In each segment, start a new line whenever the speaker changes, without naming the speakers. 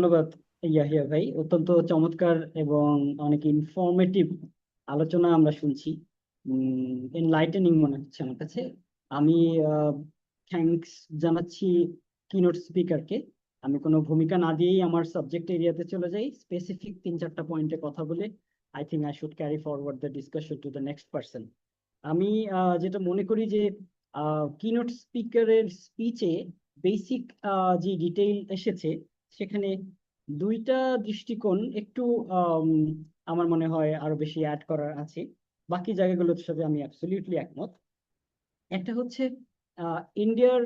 ধন্যবাদ ইয়াহিয়া ভাই, অত্যন্ত চমৎকার এবং অনেক ইনফরমেটিভ আলোচনা আমরা শুনছি। এনলাইটেনিং মনে হচ্ছে আমার কাছে। আমি থ্যাঙ্কস জানাচ্ছি কিনোট স্পিকারকে। আমি কোনো ভূমিকা না দিয়েই আমার সাবজেক্ট এরিয়াতে চলে যাই, স্পেসিফিক 3-4টা পয়েন্টে কথা বলে I think I should carry forward the discussion to the next person. আমি যেটা মনে করি যে কিনোট স্পিকারের স্পিচে বেসিক যে ডিটেইল এসেছে, সেখানে দুইটা দৃষ্টিকোণ একটু আম, আমার মনে হয় আরো বেশি অ্যাড করার আছে। বাকি জায়গাগুলোর সাথে আমি অ্যাবসলিউটলি একমত। একটা হচ্ছে ইন্ডিয়ার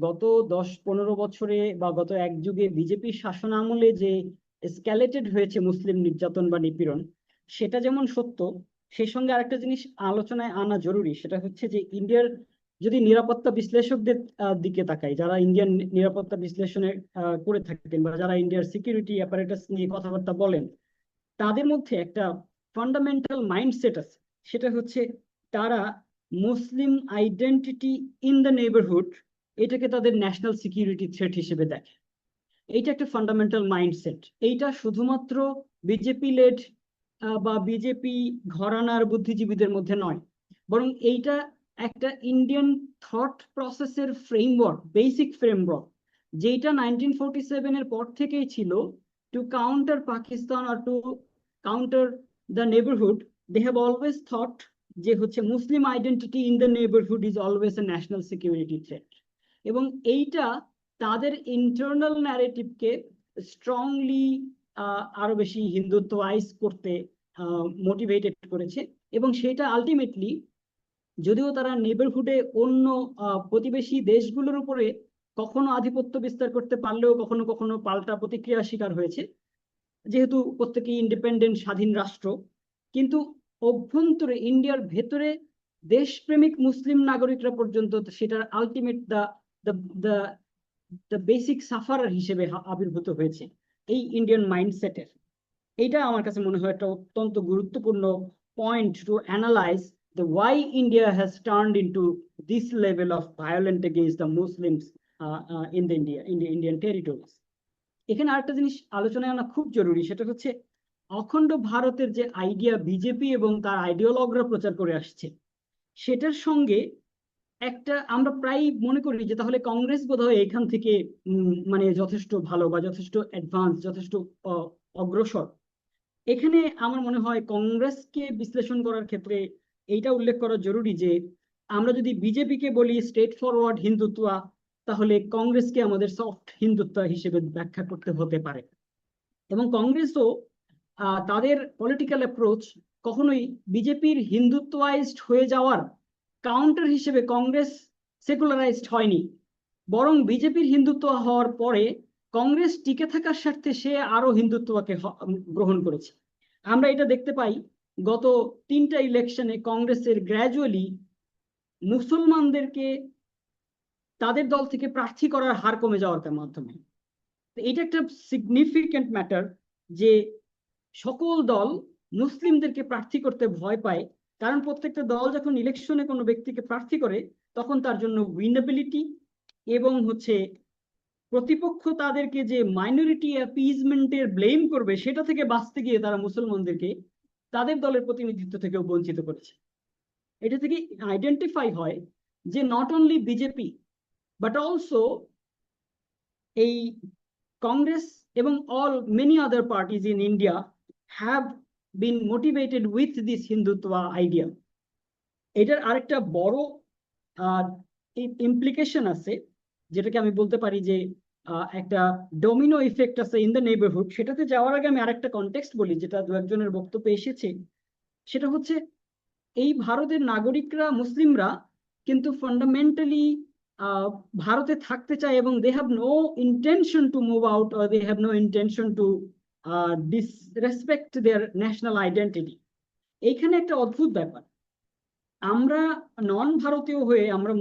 গত 10-15 বছরে বা গত এক যুগে বিজেপির শাসন আমলে যে স্ক্যালেটেড হয়েছে মুসলিম নির্যাতন বা নিপীড়ন, সেটা যেমন সত্য, সেই সঙ্গে আরেকটা জিনিস আলোচনায় আনা জরুরি। সেটা হচ্ছে যে ইন্ডিয়ার যদি নিরাপত্তা বিশ্লেষকদের দিকে তাকাই, যারা ইন্ডিয়ান নিরাপত্তা বিশ্লেষণে করে থাকেন বা যারা ইন্ডিয়ার সিকিউরিটি অ্যাপারেটাস নিয়ে কথাবার্তা বলেন, তাদের মধ্যে একটা ফান্ডামেন্টাল মাইন্ডসেট আছে। সেটা হচ্ছে তারা মুসলিম আইডেন্টিটি ইন দ্য নেবারহুড, এটাকে তাদের ন্যাশনাল সিকিউরিটি থ্রেট হিসেবে দেখে। এইটা একটা ফান্ডামেন্টাল মাইন্ডসেট। এইটা শুধুমাত্র বিজেপি লেড বা বিজেপি ঘরানার বুদ্ধিজীবীদের মধ্যে নয়, বরং এইটা একটা ইন্ডিয়ান থট প্রসেসের ফ্রেমওয়ার্ক, বেসিক ফ্রেমওয়ার্ক, যেটা 1947-এর পর থেকেই ছিল। টু কাউন্টার পাকিস্তান আর to counter the neighbourhood, they have always thought যে হচ্ছে Muslim identity in the neighbourhood is always a national security threat. এবং এইটা তাদের ইন্টারনাল ন্যারেটিভকে স্ট্রংলি আরো বেশি হিন্দুত্বয়াইজ করতে মোটিভেটেড করেছে। এবং সেটা আলটিমেটলি, যদিও তারা নেবারহুডে অন্য প্রতিবেশী দেশগুলোর উপরে কখনো আধিপত্য বিস্তার করতে পারলেও কখনো কখনো পাল্টা প্রতিক্রিয়ার শিকার হয়েছে, যেহেতু প্রত্যেকেই ইন্ডিপেন্ডেন্ট স্বাধীন রাষ্ট্র, কিন্তু অভ্যন্তরে ইন্ডিয়ার ভেতরে দেশপ্রেমিক মুসলিম নাগরিকরা পর্যন্ত সেটার ultimate the the basic sufferer হিসেবে আবির্ভূত হয়েছে এই ইন্ডিয়ান মাইন্ডসেটের। এইটা আমার কাছে মনে হয় একটা অত্যন্ত গুরুত্বপূর্ণ point to analyse the why India has turned into this level of violence against the Muslims in the Indian territories. এখানে আরেকটা জিনিস আলোচনায় আনা খুব জরুরি। সেটা হচ্ছে অখণ্ড ভারতের যে আইডিয়া বিজেপি এবং তার আইডিওলগরা প্রচার করে আসছে, সেটার সঙ্গে একটা আমরা প্রায় মনে করি যে তাহলে কংগ্রেস বোধহয় এখান থেকে মানে যথেষ্ট ভালো বা যথেষ্ট অ্যাডভান্স, যথেষ্ট অগ্রসর। এখানে আমার মনে হয় কংগ্রেসকে বিশ্লেষণ করার ক্ষেত্রে এইটা উল্লেখ করা জরুরি যে আমরা যদি বিজেপিকে বলি স্ট্রেট ফরওয়ার্ড হিন্দুত্ব, তাহলে কংগ্রেসকে আমাদের সফট হিন্দুত্ব হিসেবে ব্যাখ্যা করতে হতে পারে। এবং কংগ্রেসও তাদের পলিটিক্যাল অ্যাপ্রোচ কখনোই বিজেপির হিন্দুত্বয়াইজড হয়ে যাওয়ার কাউন্টার হিসেবে কংগ্রেস সেকুলারাইজড হয়নি, বরং বিজেপির হিন্দুত্ব হওয়ার পরে কংগ্রেস টিকে থাকার স্বার্থে সে আরো হিন্দুত্বকে গ্রহণ করেছে। আমরা এটা দেখতে পাই গত 3টা ইলেকশনে কংগ্রেসের গ্র্যাজুয়ালি মুসলমানদেরকে তাদের দল থেকে প্রার্থী করার হার কমে যাওয়ার মাধ্যমে। এটা একটা সিগনিফিকেন্ট ম্যাটার যে সকল দল মুসলিমদেরকে প্রার্থী করতে ভয় পায়, কারণ প্রত্যেকটা দল যখন ইলেকশনে কোনো ব্যক্তিকে প্রার্থী করে তখন তার জন্য উইনেবিলিটি এবং হচ্ছে প্রতিপক্ষ তাদেরকে যে মাইনরিটি অ্যাপিজমেন্টের ব্লেম করবে সেটা থেকে বাঁচতে গিয়ে তারা মুসলমানদেরকে তাদের দলের প্রতিনিধিত্ব থেকেও বঞ্চিত করেছে। এটা থেকে আইডেন্টিফাই হয় যে not only BJP but also এই কংগ্রেস এবং all many other parties in India have been motivated with this Hindutva idea. এটার আরেকটা বড় ইমপ্লিকেশন আছে, যেটাকে আমি বলতে পারি যে একটা ডোমিনো ইফেক্ট আছে ইন দ্য নেবারহুড। সেটাতে যাওয়ার আগে আমি আরেকটা কনটেক্সট বলি, যেটা দু একজনের বক্তব্যে এসেছে। সেটা হচ্ছে এই ভারতের নাগরিকরা মুসলিমরা কিন্তু ফান্ডামেন্টালি ভারতে থাকতে চায় এবং they have no intention to move out or they have no intention to disrespect their national identity. এইখানে একটা অদ্ভুত ব্যাপার, আমরা নন ভারতীয় হয়ে, আমরা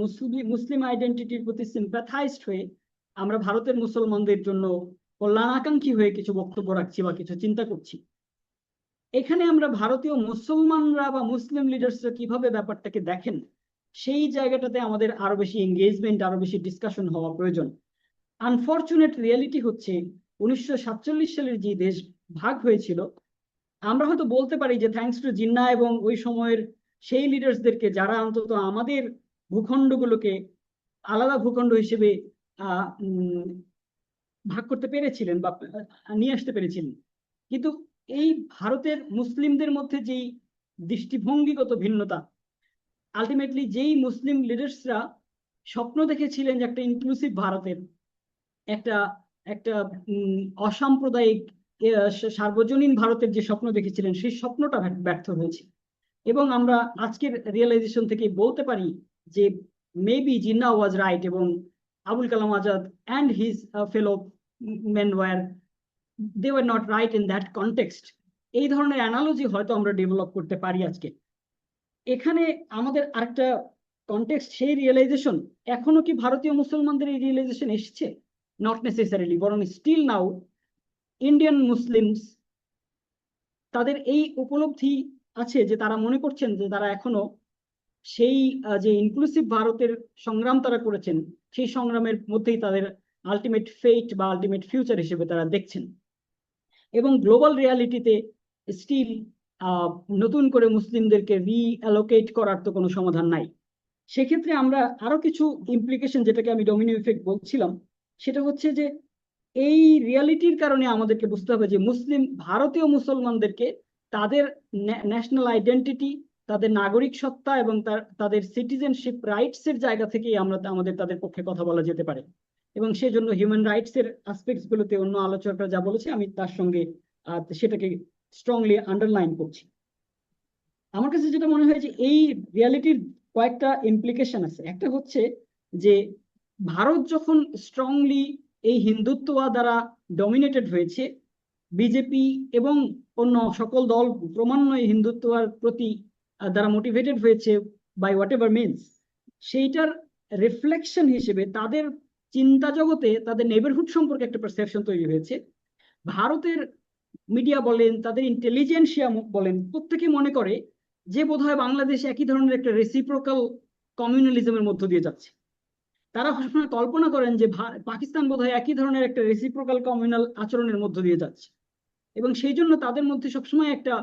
মুসলিম আইডেন্টিটির প্রতি সিম্প্যাথাইজড হয়ে, আমরা ভারতের মুসলমানদের জন্য কল্যাণাকাঙ্ক্ষী হয়ে কিছু বক্তব্য রাখছি বা কিছু চিন্তা করছি। এখানে আমরা ভারতীয় মুসলমানরা বা মুসলিম লিডার্সরা কিভাবে ব্যাপারটাকে দেখেন, সেই জায়গাটাতে আমাদের আরো বেশি এঙ্গেজমেন্ট, আরো বেশি ডিসকাশন হওয়া প্রয়োজন। আনফরচুনেট রিয়েলিটি হচ্ছে 1947 সালের যে দেশ ভাগ হয়েছিল, আমরা হয়তো বলতে পারি যে থ্যাঙ্কস টু জিন্নাহ এবং ওই সময়ের সেই লিডার্সদেরকে যারা অন্তত আমাদের ভূখণ্ডগুলোকে আলাদা ভূখণ্ড হিসেবে ভাগ করতে পেরেছিলেন বা নিয়ে আসতে পেরেছিলেন। কিন্তু এই ভারতের মুসলিমদের মধ্যে যেই দৃষ্টিভঙ্গিগত ভিন্নতা, আলটিমেটলি যেই মুসলিম লিডার্সরা স্বপ্ন দেখেছিলেন যে একটা ইনক্লুসিভ ভারতের, একটা একটা অসাম্প্রদায়িক সার্বজনীন ভারতের যে স্বপ্ন দেখেছিলেন, সেই স্বপ্নটা ব্যর্থ হয়েছে। এবং আমরা আজকের রিয়েলাইজেশন থেকে বলতে পারি যে মেবি জিন্নাহ ওয়াজ রাইট এবং Abul Kalam Azad and his fellow men they were not right in that context. এই ধরনের অ্যানালজি হয়তো আমরা ডেভেলপ করতে পারি আজকে। এখানে আমাদের আরেকটা কনটেক্সট, সেই রিয়েলাইজেশন, এখনো কি ভারতীয় মুসলমানদের এই রিয়েলাইজেশন এসছে? নট নেসেসারিলি, বরং স্টিল নাও ইন্ডিয়ান মুসলিমস তাদের এই উপলব্ধি আছে যে তারা মনে করছেন যে তারা এখনো সেই যে ইনক্লুসিভ ভারতের সংগ্রাম তারা করেছেন, সেই সংগ্রামের মধ্যেই তাদের আলটিমেট ফেট বা আলটিমেট ফিউচার হিসেবে তারা দেখছেন। এবং গ্লোবাল রিয়ালিটিতে স্টিল নতুন করে মুসলিমদেরকে রিঅ্যালোকেট করার তো কোনো সমাধান নাই। সেক্ষেত্রে আমরা আরো কিছু ইমপ্লিকেশন, যেটাকে আমি ডোমিনো ইফেক্ট বলছিলাম, সেটা হচ্ছে যে এই রিয়ালিটির কারণে আমাদেরকে বুঝতে হবে যে ভারতীয় মুসলমানদেরকে তাদের ন্যাশনাল আইডেন্টিটি, তাদের নাগরিক সত্তা এবং তাদের সিটিজেনশিপ রাইটস এর জায়গা থেকেই আমাদের তাদের পক্ষে কথা বলা যেতে পারে। এবং সেজন্য হিউম্যান রাইটস এর আসপেক্টস গুলোতে অন্য আলোচকরা যা বলেছে আমি তার সঙ্গে সেটাকে স্ট্রংলি আন্ডারলাইন করছি। আমার কাছে যেটা মনে হয় যে এই রিয়ালিটির কয়েকটা ইমপ্লিকেশন আছে। একটা হচ্ছে যে ভারত যখন স্ট্রংলি এই হিন্দুত্ববাদ দ্বারা ডমিনেটেড হয়েছে, বিজেপি এবং অন্য সকল দল ক্রমান্বয়ে হিন্দুত্বের প্রতি দ্বারা মোটিভেটেড হয়েছে বাই হোয়াট এভার মিনস, সেইটার রিফ্লেকশন হিসেবে তাদের চিন্তা জগতে তাদের নেবারহুড সম্পর্কে একটা পারসেপশন তৈরি হয়েছে। ভারতের মিডিয়া বলেন, তাদের ইন্টেলিজেন্সিয়া বলেন, প্রত্যেকে মনে করে যে বোধহয় বাংলাদেশ একই ধরনের একটা রেসিপ্রোকাল কমিউনালিজমের মধ্য দিয়ে যাচ্ছে। তারা সবসময় কল্পনা করেন যে পাকিস্তান বোধহয় একই ধরনের একটা রেসিপ্রোকাল কমিউনাল আচরণের মধ্য দিয়ে যাচ্ছে। এবং সেই জন্য তাদের মধ্যে সবসময় একটা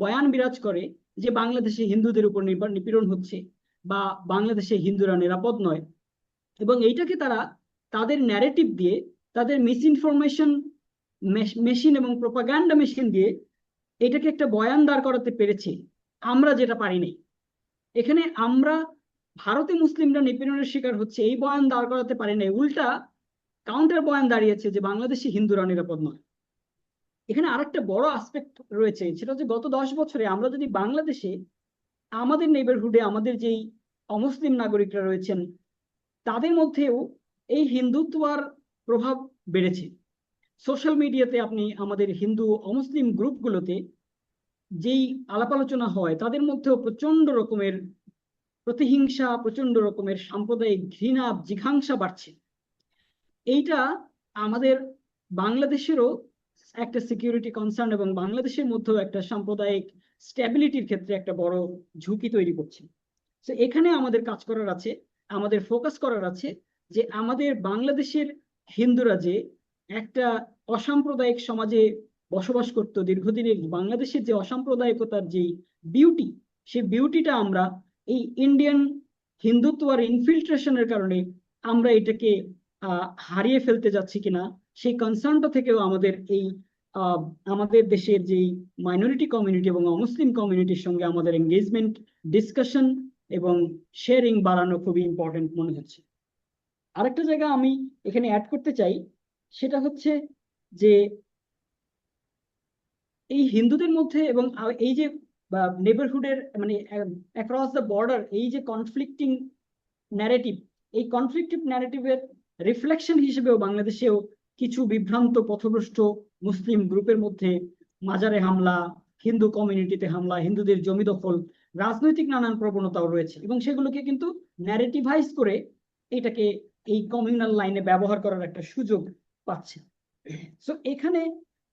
বয়ান বিরাজ করে যে বাংলাদেশে হিন্দুদের উপর নিপীড়ন হচ্ছে বা বাংলাদেশে হিন্দুরা নিরাপদ নয়। এবং এইটাকে তারা তাদের ন্যারেটিভ দিয়ে, তাদের মিস ইনফরমেশন মেশিন এবং প্রোপাগান্ডা মেশিন দিয়ে এটাকে একটা বয়ান দাঁড় করাতে পেরেছে, আমরা যেটা পারিনি। এখানে আমরা ভারতে মুসলিমরা নিপীড়নের শিকার হচ্ছে এই বয়ান দাঁড় করাতে পারি নাই, উল্টা কাউন্টার বয়ান দাঁড়িয়েছে যে বাংলাদেশি হিন্দুরা নিরাপদ নয়। এখানে আরেকটা বড় আসপেক্ট রয়েছে, সেটা হচ্ছে গত 10 বছরে আমরা যদি বাংলাদেশে আমাদের নেইবারহুডে আমাদের যেই অমুসলিম নাগরিকরা রয়েছেন তাদের মধ্যেও এই হিন্দুত্বার প্রভাব বেড়েছে। সোশ্যাল মিডিয়াতে আপনি আমাদের হিন্দু অমুসলিম গ্রুপগুলোতে যেই আলাপ আলোচনা হয় তাদের মধ্যেও প্রচন্ড রকমের প্রতিহিংসা, প্রচন্ড রকমের সাম্প্রদায়িক ঘৃণা, জিঘাংসা বাড়ছে। এইটা আমাদের বাংলাদেশেরও একটা সিকিউরিটি কনসার্ন এবং বাংলাদেশের মধ্যেও একটা সাম্প্রদায়িক স্ট্যাবিলিটির ক্ষেত্রে একটা বড় ঝুঁকি তৈরি করছে। তো এখানে আমাদের কাজ করার আছে, আমাদের ফোকাস করার আছে যে আমাদের বাংলাদেশের হিন্দুরা যে একটা অসাম্প্রদায়িক সমাজে বসবাস করতো দীর্ঘদিনের, বাংলাদেশের যে অসাম্প্রদায়িকতার যে বিউটি, সেই বিউটিটা আমরা এই ইন্ডিয়ান হিন্দুত্ব আর ইনফিল্ট্রেশনের কারণে আমরা এটাকে হারিয়ে ফেলতে যাচ্ছি কিনা, সেই কনসার্নটা থেকেও আমাদের এই আমাদের দেশের যে মাইনরিটি কমিউনিটি এবং অমুসলিম কমিউনিটির সঙ্গে আমাদের এঙ্গেজমেন্ট, ডিসকাশন এবং শেয়ারিং বাড়ানো খুবই ইম্পর্টেন্ট মনে হচ্ছে। আরেকটা জায়গা আমি এখানে অ্যাড করতে চাই, সেটা হচ্ছে যে এই হিন্দুদের মধ্যে এবং এই যে নেবারহুডের মানে অ্যাক্রস দ্য বর্ডার এই যে কনফ্লিক্টিং ন্যারেটিভ, এই কনফ্লিক্টিভ ন্যারেটিভের রিফ্লেকশন হিসেবেও বাংলাদেশেও কিছু বিভ্রান্ত পথভ্রষ্ট মুসলিম গ্রুপের মধ্যে মাজারে হামলা, হিন্দু কমিউনিটিতে হামলা, হিন্দুদের জমি দখল, রাজনৈতিক নানান প্রবণতাও রয়েছে এবং সেগুলোকে কিন্তু ন্যারেটিভাইজ করে এটাকে এই কমিউনাল লাইনে ব্যবহার করার একটা সুযোগ পাচ্ছে। সো এখানে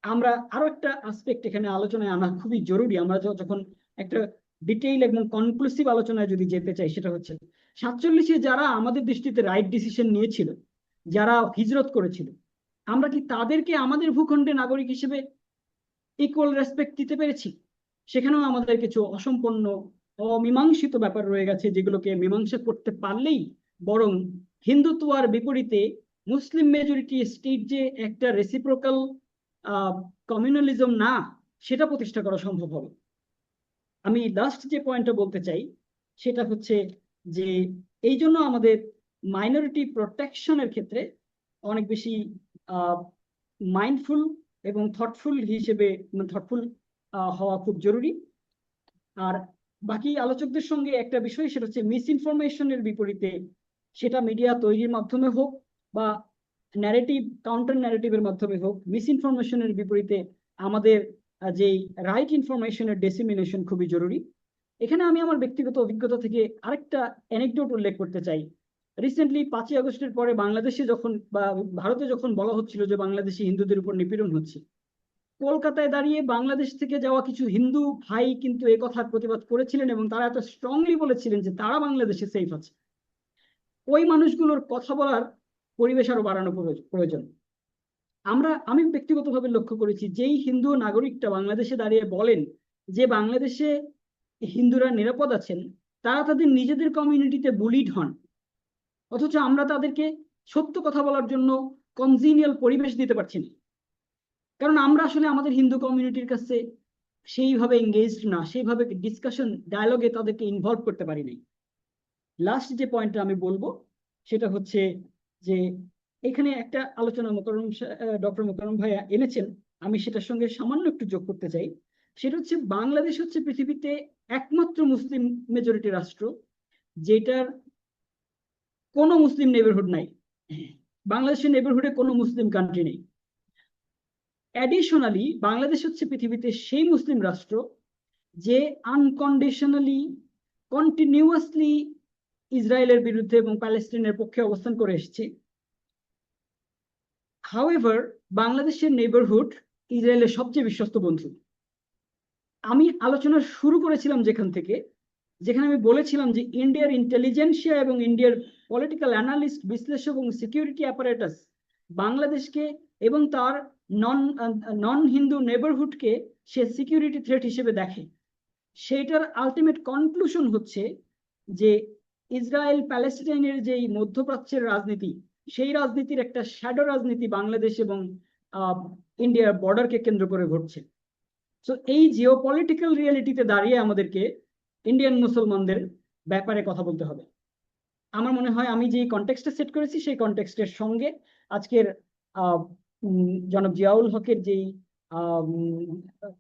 আমরা আরো একটা আসপেক্ট এখানে আলোচনায় আনা খুবই জরুরি। আমরা যখন একটা ডিটেইল এবং কনক্লুসিভ আলোচনায় যদি যেতে চাই, সেটা হচ্ছে 47-এ যারা আমাদের দৃষ্টিতে রাইট ডিসিশন নিয়েছিল, যারা হিজরত করেছিল, আমরা কি তাদেরকে আমাদের ভূখণ্ডে নাগরিক হিসেবে ইকুয়াল রেসপেক্ট দিতে পেরেছি? সেখানেও আমাদের কিছু অসম্পূর্ণ অমীমাংসিত ব্যাপার রয়ে গেছে, যেগুলোকে মীমাংসা করতে পারলেই বরং হিন্দুত্বের বিপরীতে মুসলিম মেজরিটি স্টেট যে একটা রেসিপ্রোকাল কমিউনালিজম না, সেটা প্রতিষ্ঠা করা সম্ভব হবে। আমি লাস্ট যে পয়েন্টটা বলতে চাই সেটা হচ্ছে যে এই জন্য আমাদের মাইনরিটি প্রোটেকশনের ক্ষেত্রে অনেক বেশি মাইন্ডফুল এবং থটফুল হওয়া খুব জরুরি। আর বাকি আলোচকদের সঙ্গে একটা বিষয়, সেটা হচ্ছে মিস ইনফরমেশনের বিপরীতে, সেটা মিডিয়া তৈরির মাধ্যমে হোক বা ন্যারেটিভ কাউন্টার ন্যারেটিভের মাধ্যমে হোক, মিস ইনফরমেশনের বিপরীতে আমাদের যেই রাইট ইনফরমেশনের ডেসিমিনেশন খুবই জরুরি। এখানে আমি আমার ব্যক্তিগত অভিজ্ঞতা থেকে আরেকটা অ্যানেকডোট উল্লেখ করতে চাই। রিসেন্টলি 5ই আগস্টের পরে বাংলাদেশে যখন বা ভারতে যখন বলা হচ্ছিল যে বাংলাদেশে হিন্দুদের উপর নিপীড়ন হচ্ছে, কলকাতায় দাঁড়িয়ে বাংলাদেশ থেকে যাওয়া কিছু হিন্দু ভাই কিন্তু এই কথার প্রতিবাদ করেছিলেন, এবং তারা এত স্ট্রংলি বলেছিলেন যে তারা বাংলাদেশে সেফ আছে। ওই মানুষগুলোর কথা বলার পরিবেশ আরো বাড়ানো প্রয়োজন। আমি ব্যক্তিগতভাবে লক্ষ্য করেছি, যেই হিন্দু নাগরিকটা বাংলাদেশে দাঁড়িয়ে বলেন যে বাংলাদেশে হিন্দুরা নিরাপদ আছেন, তারা তাদের নিজেদের কমিউনিটিতে বুলিড হন, অথচ আমরা তাদেরকে সত্য কথা বলার জন্য কনজিনিয়াল পরিবেশ দিতে পারছি না। কারণ আমরা আসলে আমাদের হিন্দু কমিউনিটির কাছে সেইভাবে এঙ্গেজড না, সেইভাবে ডিসকাশন ডায়ালগে তাদেরকে ইনভলভ করতে পারি নাই। লাস্ট যে পয়েন্টটা আমি বলবো সেটা হচ্ছে যে এখানে একটা আলোচনা ডক্টর মোকাররম ভাইয়া এনেছেন, আমি সেটার সঙ্গে সামান্য একটু যোগ করতে চাই। সেটা হচ্ছে বাংলাদেশ হচ্ছে পৃথিবীতে একমাত্র মুসলিম মেজরিটি রাষ্ট্র যেটার কোনো মুসলিম নেবারহুড নাই। বাংলাদেশের নেবারহুডে কোনো মুসলিম কান্ট্রি নেই। অ্যাডিশনালি বাংলাদেশ হচ্ছে পৃথিবীতে সেই মুসলিম রাষ্ট্র যে আনকন্ডিশনালি কন্টিনিউয়াসলি ইসরায়েলের বিরুদ্ধে এবং প্যালেস্টাইনের পক্ষে অবস্থান করে এসেছে। হাউএভার বাংলাদেশের নেবারহুড ইসরায়েলের সবচেয়ে বিশ্বস্ত বন্ধু। আমি আলোচনা শুরু করেছিলাম যেখানে আমি বলেছিলাম যে ইন্ডিয়ার ইন্টেলিজেন্সিয়া এবং ইন্ডিয়ার পলিটিক্যাল অ্যানালিস্ট, বিশ্লেষক এবং সিকিউরিটি অ্যাপারেটাস বাংলাদেশকে এবং তার নন হিন্দু নেবারহুডকে সে সিকিউরিটি থ্রেট হিসেবে দেখে। সেইটার আলটিমেট কনক্লুশন হচ্ছে যে ইসরায়েল প্যালেস্টাইনের যেই মধ্যপ্রাচ্যের রাজনীতি, সেই রাজনীতির একটা শ্যাডো রাজনীতি বাংলাদেশ এবং ইন্ডিয়ার বর্ডারকে কেন্দ্র করে ঘটছে। সো এই জিওপলিটিক্যাল রিয়েলিটিতে দাঁড়িয়ে আমাদেরকে ইন্ডিয়ান মুসলমানদের ব্যাপারে কথা বলতে হবে। আমার মনে হয় আমি যে কনটেক্সটে সেট করেছি সেই কনটেক্সটের সঙ্গে আজকের জনাব জিয়াউল হকের যেই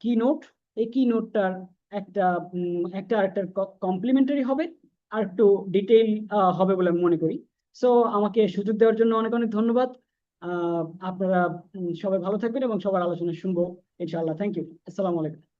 কি নোট, এই কি নোটটার একটা একটা কমপ্লিমেন্টারি হবে, আর একটু ডিটেইল হবে বলে আমি মনে করি। সো আমাকে সুযোগ দেওয়ার জন্য অনেক অনেক ধন্যবাদ। আপনারা সবাই ভালো থাকবেন এবং সবার আলোচনা শুনবো ইনশাআল্লাহ। Thank you. আসসালামু আলাইকুম।